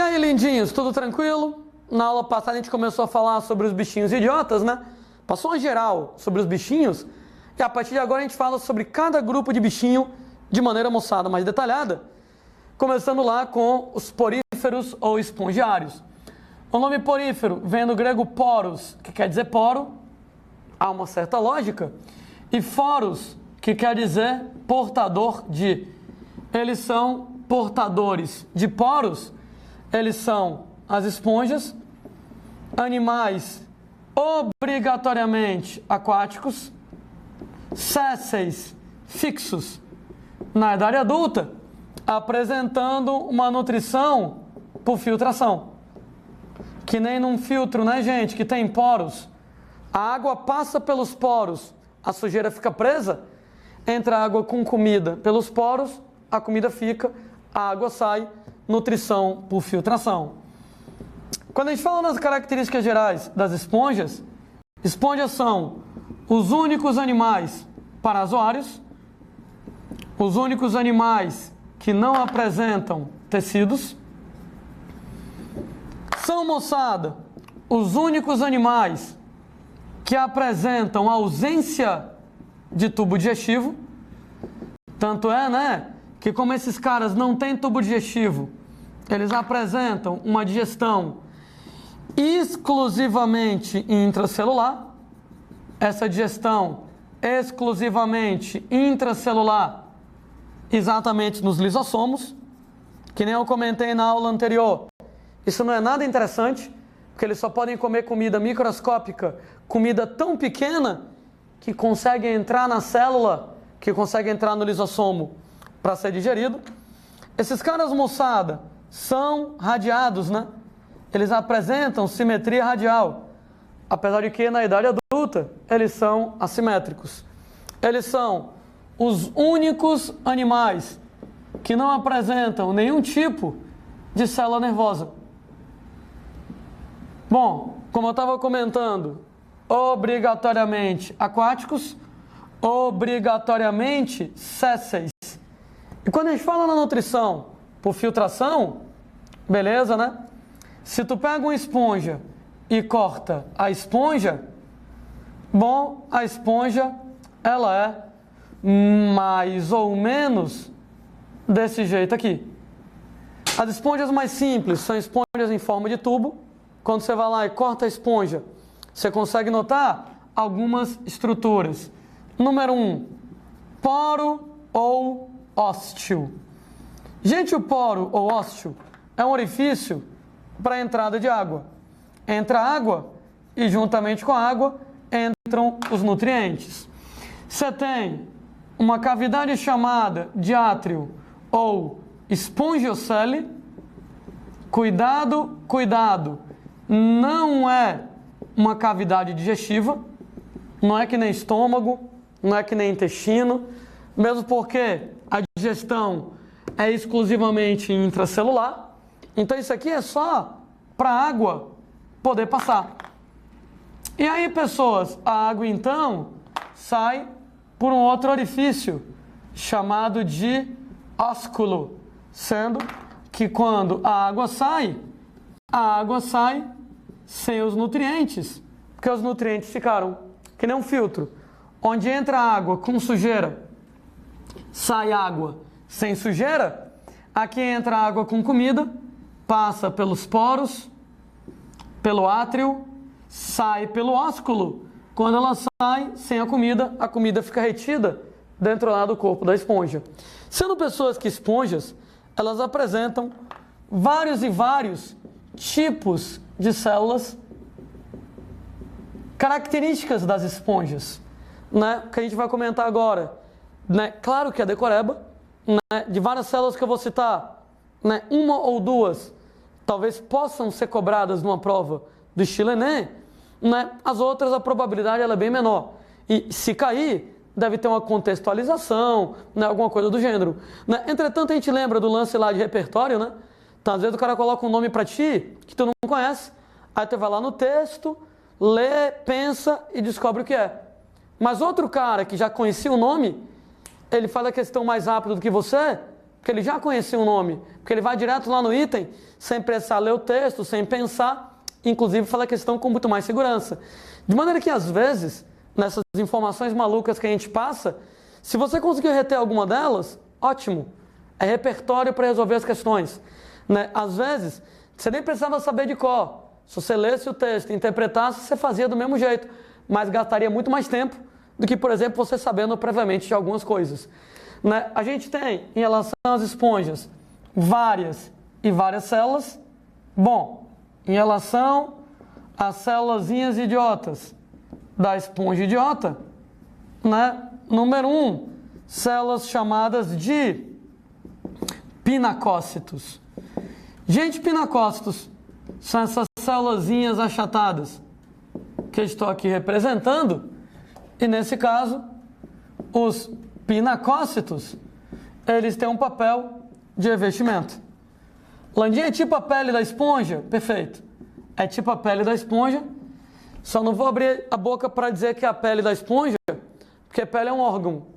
aí, lindinhos, tudo tranquilo? Na aula passada a gente começou a falar sobre os bichinhos idiotas, né? Passou uma geral sobre os bichinhos e a partir de agora a gente fala sobre cada grupo de bichinho de maneira, moçada, mais detalhada. Começando lá com os poríferos ou espongiários. O nome porífero vem do grego poros, que quer dizer poro, há uma certa lógica, e foros, que quer dizer portador de. Eles são portadores de poros, eles são as esponjas, animais obrigatoriamente aquáticos, sésseis fixos na idade adulta, apresentando uma nutrição por filtração. Que nem num filtro, né, gente, que tem poros. A água passa pelos poros, a sujeira fica presa, entra a água com comida pelos poros, a comida fica, a água sai, nutrição por filtração. Quando a gente fala nas características gerais das esponjas, esponjas são os únicos animais parazoários, os únicos animais que não apresentam tecidos, são, moçada, os únicos animais que apresentam ausência de tubo digestivo. Tanto é, né, que como esses caras não têm tubo digestivo, eles apresentam uma digestão exclusivamente intracelular. Essa digestão exclusivamente intracelular, exatamente nos lisossomos, que nem eu comentei na aula anterior. Isso não é nada interessante, porque eles só podem comer comida microscópica, comida tão pequena que consegue entrar na célula, que consegue entrar no lisossomo para ser digerido. Esses caras, moçada, são radiados, né? Eles apresentam simetria radial, apesar de que na idade adulta eles são assimétricos. Eles são os únicos animais que não apresentam nenhum tipo de célula nervosa. Bom, como eu estava comentando, obrigatoriamente aquáticos, obrigatoriamente sésseis. E quando a gente fala na nutrição por filtração, beleza, né? Se tu pega uma esponja e corta a esponja, bom, a esponja, ela é mais ou menos desse jeito aqui. As esponjas mais simples são esponjas em forma de tubo. Quando você vai lá e corta a esponja, você consegue notar algumas estruturas. Número 1, poro ou ósteo. Gente, o poro ou ósteo é um orifício para a entrada de água. Entra água e juntamente com a água entram os nutrientes. Você tem uma cavidade chamada diátrio ou espongiocele. Cuidado, cuidado. Não é uma cavidade digestiva, não é que nem estômago, não é que nem intestino, mesmo porque a digestão é exclusivamente intracelular. Então isso aqui é só para a água poder passar. E aí, pessoas, a água então sai por um outro orifício chamado de ósculo, sendo que quando a água sai sem os nutrientes, porque os nutrientes ficaram que nem um filtro, onde entra água com sujeira, sai água sem sujeira. Aqui entra água com comida, passa pelos poros, pelo átrio, sai pelo ósculo. Quando ela sai sem a comida fica retida dentro lá do corpo da esponja. Sendo pessoas que esponjas, elas apresentam vários e vários tipos de células, características das esponjas, né, que a gente vai comentar agora, né? Claro que a decoreba, né, de várias células que eu vou citar, né, uma ou duas talvez possam ser cobradas numa prova do estilo Enem, né? As outras a probabilidade ela é bem menor. E se cair, deve ter uma contextualização, né, alguma coisa do gênero, né? Entretanto, a gente lembra do lance lá de repertório, né? Então, às vezes o cara coloca um nome para ti que tu não conhece, aí tu vai lá no texto, lê, pensa e descobre o que é. Mas outro cara que já conhecia o nome, ele faz a questão mais rápido do que você, porque ele já conhecia o nome, porque ele vai direto lá no item, sem precisar ler o texto, sem pensar, inclusive fala a questão com muito mais segurança. De maneira que, às vezes, nessas informações malucas que a gente passa, se você conseguir reter alguma delas, ótimo, é repertório para resolver as questões. Né? Às vezes, você nem precisava saber de cor. Se você lesse o texto e interpretasse, você fazia do mesmo jeito, mas gastaria muito mais tempo do que, por exemplo, você sabendo previamente de algumas coisas. Né? A gente tem, em relação às esponjas, várias e várias células. Bom, em relação às célulazinhas idiotas da esponja idiota, né? Número 1, células chamadas de pinacócitos. Gente, pinacócitos são essas célulazinhas achatadas que eu estou aqui representando, e nesse caso, os pinacócitos, eles têm um papel de revestimento. Landinha é tipo a pele da esponja? Perfeito. É tipo a pele da esponja, só não vou abrir a boca para dizer que é a pele da esponja, porque a pele é um órgão.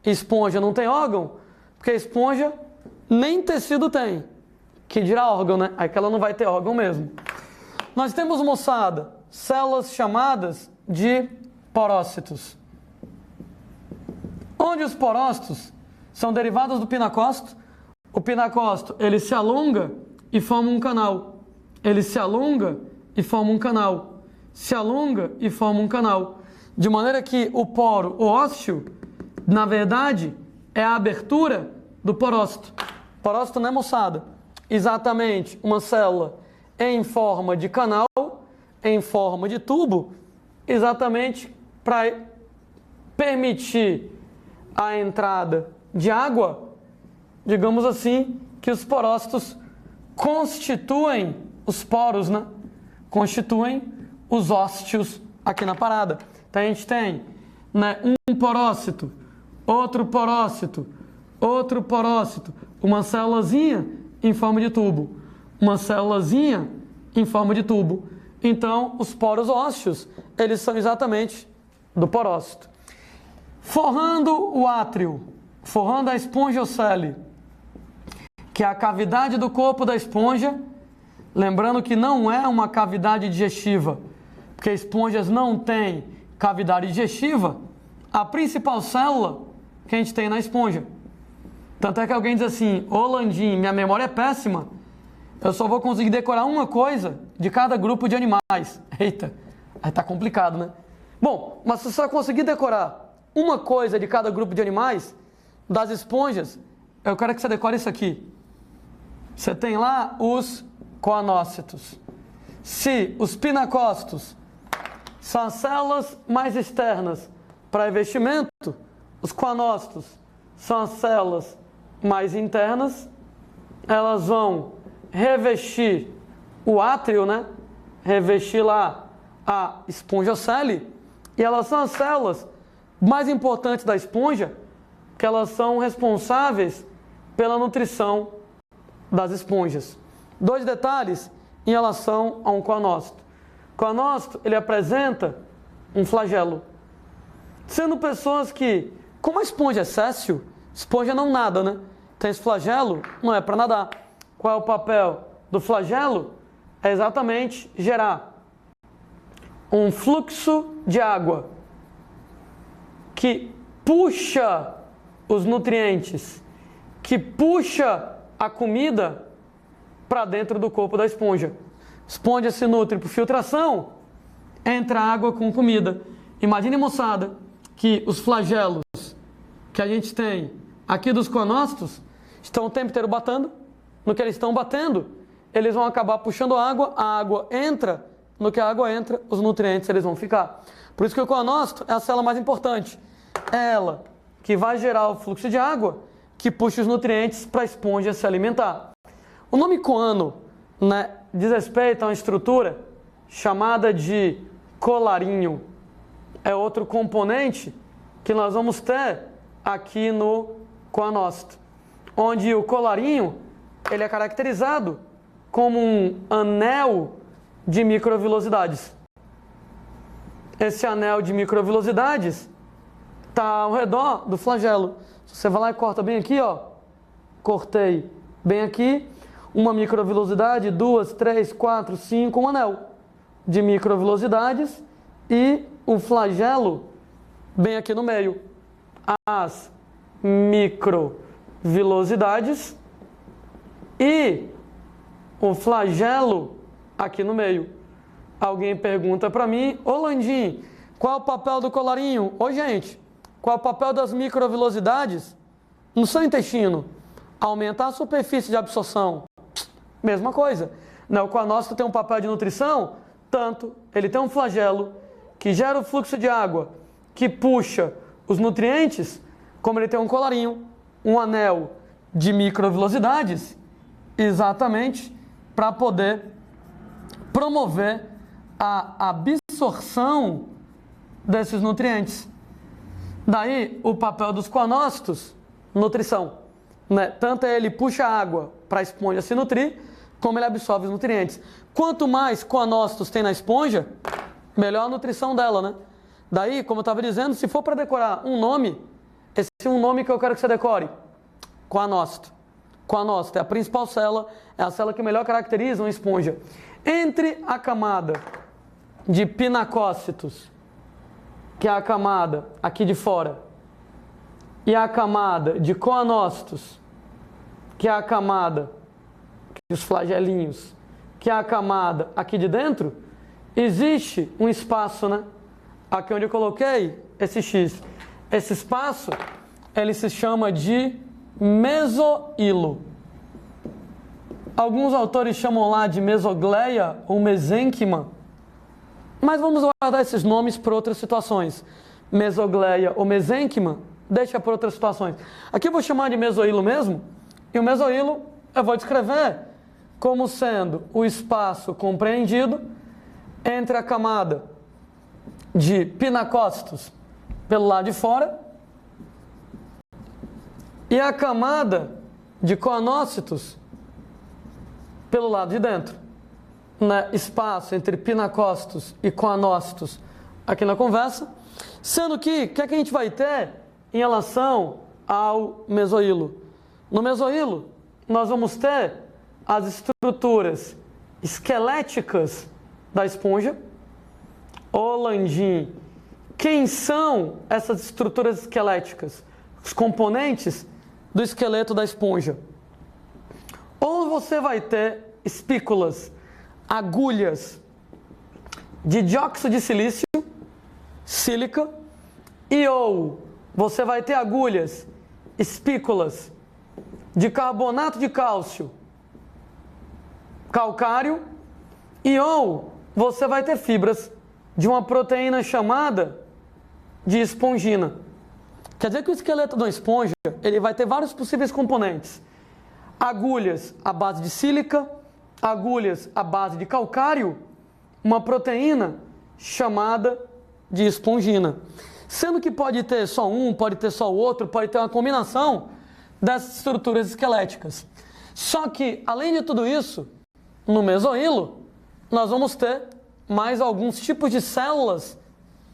Esponja não tem órgão, porque a esponja nem tecido tem. Que dirá órgão, né? Aí que ela não vai ter órgão mesmo. Nós temos, moçada, células chamadas de porócitos. Onde os porócitos são derivados do pinacócito, o pinacócito ele se alonga e forma um canal. Ele se alonga e forma um canal. Se alonga e forma um canal. De maneira que o poro, o ósseo, na verdade, é a abertura do porócito. Porócito, né, moçada? Exatamente uma célula em forma de canal, em forma de tubo, exatamente para permitir a entrada de água, digamos assim, que os porócitos constituem os poros, né? Constituem os ósteos aqui na parada. Então a gente tem, né, um porócito, outro porócito, outro porócito, uma célulazinha em forma de tubo, uma célulazinha em forma de tubo. Então os poros ósseos, eles são exatamente do porócito. Forrando o átrio, forrando a espongiocele, que é a cavidade do corpo da esponja, lembrando que não é uma cavidade digestiva, porque esponjas não têm cavidade digestiva, a principal célula que a gente tem na esponja. Tanto é que alguém diz assim: ô Landim, minha memória é péssima, eu só vou conseguir decorar uma coisa de cada grupo de animais. Eita, aí tá complicado, né? Bom, mas se você só conseguir decorar uma coisa de cada grupo de animais, das esponjas, eu quero que você decore isso aqui. Você tem lá os coanócitos. Se os pinacócitos são as células mais externas para revestimento, os coanócitos são as células mais internas, elas vão revestir o átrio, né? Revestir lá a espongiocele, e elas são as células mais importantes da esponja, que elas são responsáveis pela nutrição das esponjas. 2 detalhes em relação a um coanócito. O coanócito, ele apresenta um flagelo. Sendo pessoas que, como a esponja é séssil, esponja não nada, né? Então esse flagelo não é para nadar. Qual é o papel do flagelo? É exatamente gerar um fluxo de água que puxa os nutrientes, que puxa a comida para dentro do corpo da esponja. A esponja se nutre por filtração, entra água com comida. Imagine, moçada, que os flagelos que a gente tem aqui dos coanócitos estão o tempo inteiro batendo. No que eles estão batendo, eles vão acabar puxando água, a água entra, no que a água entra, os nutrientes eles vão ficar. Por isso que o coanócito é a célula mais importante. É ela que vai gerar o fluxo de água, que puxa os nutrientes para a esponja se alimentar. O nome coano, né, diz respeito a uma estrutura chamada de colarinho. É outro componente que nós vamos ter aqui no coanócito, onde o colarinho ele é caracterizado como um anel de microvilosidades. Esse anel de microvilosidades está ao redor do flagelo. Se você vai lá e corta bem aqui, ó, cortei bem aqui, uma microvilosidade, 2, 3, 4, 5, um anel de microvilosidades e o flagelo bem aqui no meio. As microvilosidades e o flagelo aqui no meio. Alguém pergunta para mim, ô Landim, qual é o papel do colarinho? Ô gente, qual é o papel das microvilosidades no seu intestino? Aumentar a superfície de absorção. Mesma coisa. O coanócito tem um papel de nutrição, tanto ele tem um flagelo que gera o fluxo de água, que puxa os nutrientes, como ele tem um colarinho, um anel de microvilosidades, exatamente para poder promover a absorção desses nutrientes. Daí o papel dos coanócitos, nutrição. Tanto ele puxa a água para a esponja se nutrir, como ele absorve os nutrientes. Quanto mais coanócitos tem na esponja, melhor a nutrição dela, né? Daí, como eu estava dizendo, se for para decorar um nome, esse é um nome que eu quero que você decore. Coanócito. Coanócito é a principal célula, é a célula que melhor caracteriza uma esponja. Entre a camada de pinacócitos, que é a camada aqui de fora, e a camada de coanócitos, que é a camada, os flagelinhos, que é a camada aqui de dentro, existe um espaço, né? Aqui onde eu coloquei esse X. Esse espaço, ele se chama de mesohilo. Alguns autores chamam lá de mesogleia ou mesênquima, mas vamos guardar esses nomes para outras situações. Mesogleia ou mesênquima, deixa para outras situações. Aqui eu vou chamar de mesohilo mesmo, e o mesohilo eu vou descrever como sendo o espaço compreendido entre a camada de pinacócitos pelo lado de fora e a camada de coanócitos pelo lado de dentro. Espaço entre pinacócitos e coanócitos aqui na conversa, sendo que o que é que a gente vai ter em relação ao mesohilo? No mesohilo, nós vamos ter as estruturas esqueléticas da esponja. Ô Landim, quem são essas estruturas esqueléticas? Os componentes do esqueleto da esponja. Ou você vai ter espículas, agulhas de dióxido de silício, sílica, e ou você vai ter agulhas, espículas de carbonato de cálcio, calcário, e ou você vai ter fibras de uma proteína chamada de espongina. Quer dizer que o esqueleto de uma esponja, ele vai ter vários possíveis componentes. Agulhas à base de sílica, agulhas à base de calcário, uma proteína chamada de espongina. Sendo que pode ter só um, pode ter só o outro, pode ter uma combinação dessas estruturas esqueléticas. Só que, além de tudo isso, no mesohilo, nós vamos ter mais alguns tipos de células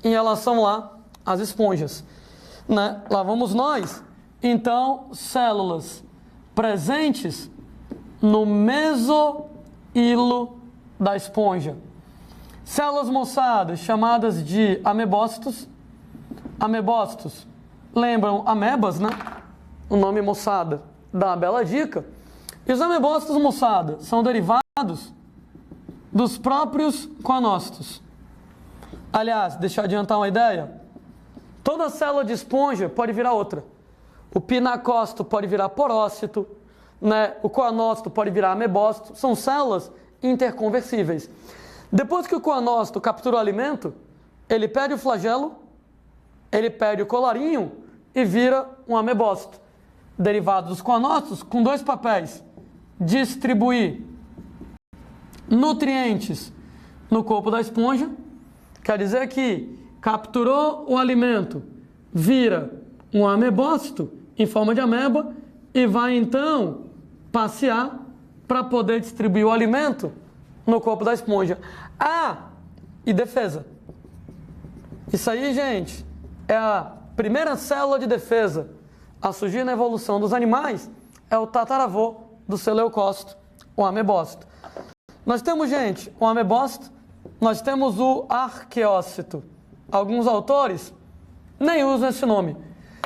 em relação lá às esponjas. Lá vamos nós. Então, células presentes no mesohilo da esponja. Células moçadas, chamadas de amebócitos. Amebócitos lembram amebas, né? O nome moçada dá uma bela dica. E os amebócitos moçada são derivados dos próprios coanócitos. Aliás, deixa eu adiantar uma ideia. Toda célula de esponja pode virar outra. O pinacócito pode virar porócito, o coanócito pode virar amebócito. São células interconversíveis. Depois que o coanócito captura o alimento, ele perde o flagelo, ele perde o colarinho e vira um amebócito. Derivado dos coanócitos com dois papéis: distribuir nutrientes no corpo da esponja, quer dizer que capturou o alimento, vira um amebócito em forma de ameba e vai então passear para poder distribuir o alimento no corpo da esponja. E defesa. Isso aí, gente, é a primeira célula de defesa a surgir na evolução dos animais, é o tataravô do seleucócito, o amebócito. Nós temos, gente, o amebócito, nós temos o arqueócito. Alguns autores nem usam esse nome,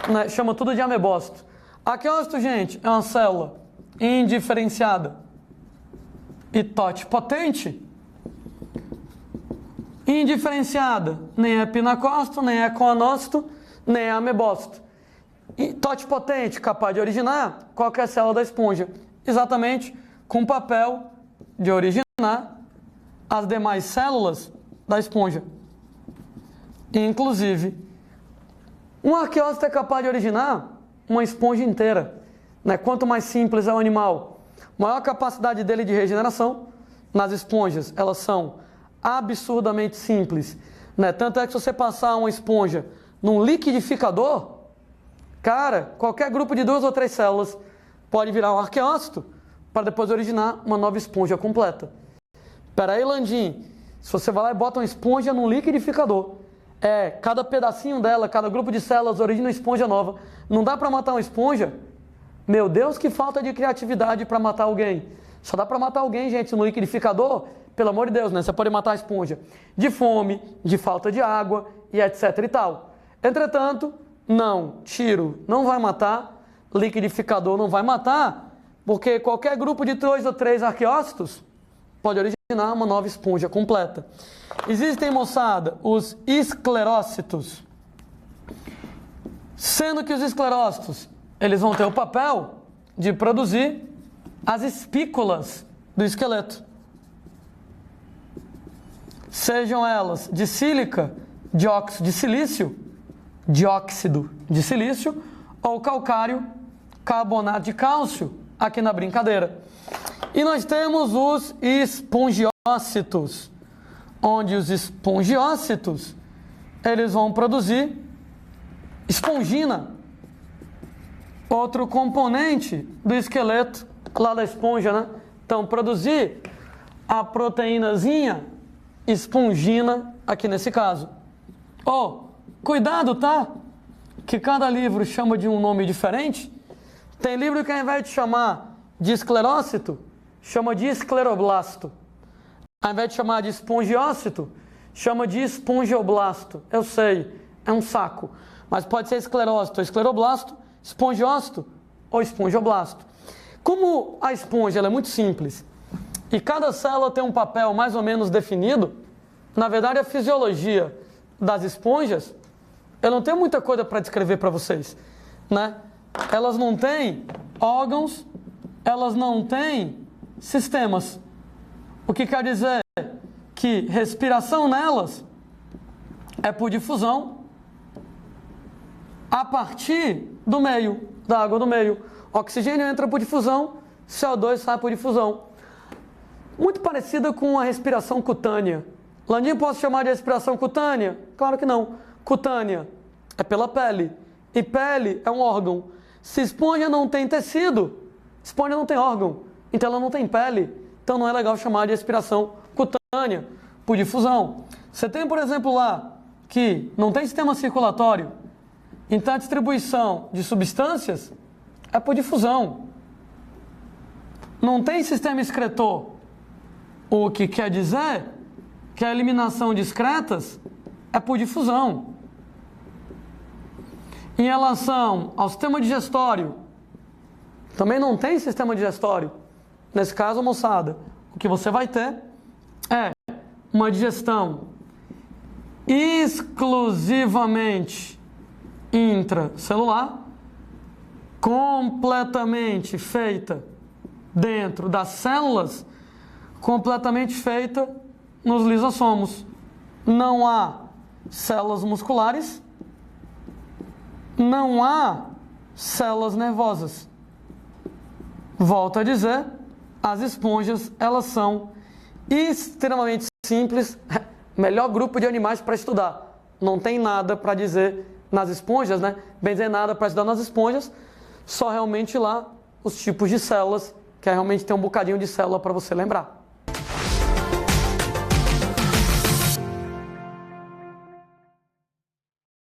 né? Chama tudo de amebócito. Arqueócito, gente, é uma célula indiferenciada e totipotente. Indiferenciada, nem é pinacócito, nem é coanócito, nem é amebócito. E totipotente, capaz de originar qualquer célula da esponja, exatamente com o papel de originar as demais células da esponja. Inclusive, um arqueócito é capaz de originar uma esponja inteira, né? Quanto mais simples é o animal, maior a capacidade dele de regeneração. Nas esponjas, elas são absurdamente simples, né? Tanto é que se você passar uma esponja num liquidificador, cara, qualquer grupo de 2 ou 3 células pode virar um arqueócito para depois originar uma nova esponja completa. Pera aí, Landim, se você vai lá e bota uma esponja num liquidificador, cada pedacinho dela, cada grupo de células origina uma esponja nova. Não dá para matar uma esponja? Meu Deus, que falta de criatividade para matar alguém. Só dá para matar alguém, gente, no liquidificador, pelo amor de Deus, né? Você pode matar a esponja de fome, de falta de água e etc e tal. Entretanto, não, tiro não vai matar, liquidificador não vai matar, porque qualquer grupo de 2 ou 3 arqueócitos pode originar uma nova esponja completa. Existem, moçada, os esclerócitos, sendo que os esclerócitos, eles vão ter o papel de produzir as espículas do esqueleto. Sejam elas de sílica, dióxido de silício, ou calcário, carbonato de cálcio, aqui na brincadeira. E nós temos os espongiócitos, onde os espongiócitos, eles vão produzir espongina, outro componente do esqueleto lá da esponja, né? Então, produzir a proteínazinha espongina aqui nesse caso. Cuidado, tá? Que cada livro chama de um nome diferente. Tem livro que ao invés de chamar de esclerócito, chama de escleroblasto. Ao invés de chamar de espongiócito, chama de espongioblasto. Eu sei, é um saco. Mas pode ser esclerócito ou escleroblasto, espongiócito ou espongioblasto. Como a esponja ela é muito simples e cada célula tem um papel mais ou menos definido, na verdade a fisiologia das esponjas, eu não tenho muita coisa para descrever para vocês, né? Elas não têm órgãos, elas não têm sistemas. O que quer dizer que respiração nelas é por difusão a partir do meio, da água do meio. Oxigênio entra por difusão, CO2 sai por difusão. Muito parecida com a respiração cutânea. Landinho, posso chamar de respiração cutânea? Claro que não. Cutânea é pela pele. E pele é um órgão. Se esponja não tem tecido, esponja não tem órgão. Então ela não tem pele. Então não é legal chamar de respiração cutânea por difusão. Você tem, por exemplo, lá que não tem sistema circulatório. Então a distribuição de substâncias é por difusão. Não tem sistema excretor. O que quer dizer que a eliminação de excretas é por difusão. Em relação ao sistema digestório, também não tem sistema digestório. Nesse caso, moçada, o que você vai ter é uma digestão exclusivamente intracelular, completamente feita dentro das células, completamente feita nos lisossomos. Não há células musculares, não há células nervosas. Volto a dizer, as esponjas, elas são extremamente simples, melhor grupo de animais para estudar. Não tem nada para dizer nas esponjas, né? Bem dizer, nada para estudar nas esponjas, só realmente lá os tipos de células, que realmente tem um bocadinho de célula para você lembrar.